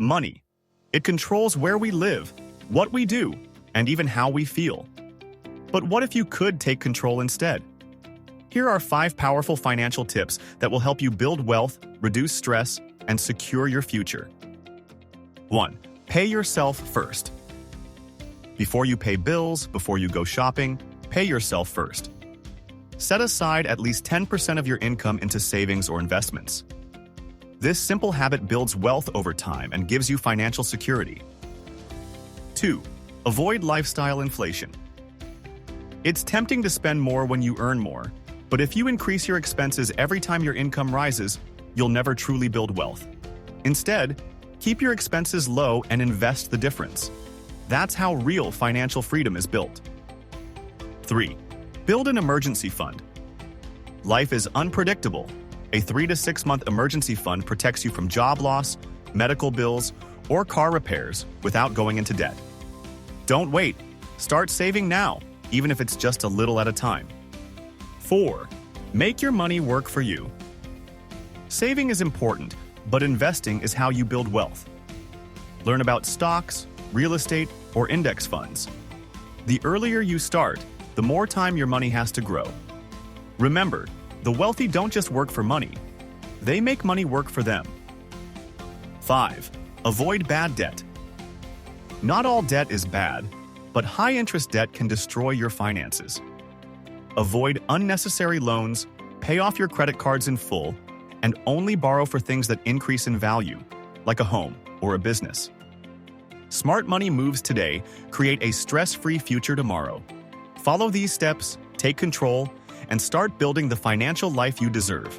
Money. It controls where we live, what we do, and even how we feel. But what if you could take control instead? Here are 5 powerful financial tips that will help you build wealth, reduce stress, and secure your future. 1. Pay yourself first. Before you pay bills, before you go shopping, pay yourself first. Set aside at least 10% of your income into savings or investments. This simple habit builds wealth over time and gives you financial security. 2. Avoid lifestyle inflation. It's tempting to spend more when you earn more, but if you increase your expenses every time your income rises, you'll never truly build wealth. Instead, keep your expenses low and invest the difference. That's how real financial freedom is built. 3. Build an emergency fund. Life is unpredictable. A 3 to 6 month emergency fund protects you from job loss, medical bills, or car repairs without going into debt. Don't wait. Start saving now, even if it's just a little at a time. 4. Make your money work for you. Saving is important, but investing is how you build wealth. Learn about stocks, real estate, or index funds. The earlier you start, the more time your money has to grow. Remember, the wealthy don't just work for money. They make money work for them. 5. Avoid bad debt. Not all debt is bad, but high-interest debt can destroy your finances. Avoid unnecessary loans, pay off your credit cards in full, and only borrow for things that increase in value, like a home or a business. Smart money moves today create a stress-free future tomorrow. Follow these steps, take control, and start building the financial life you deserve.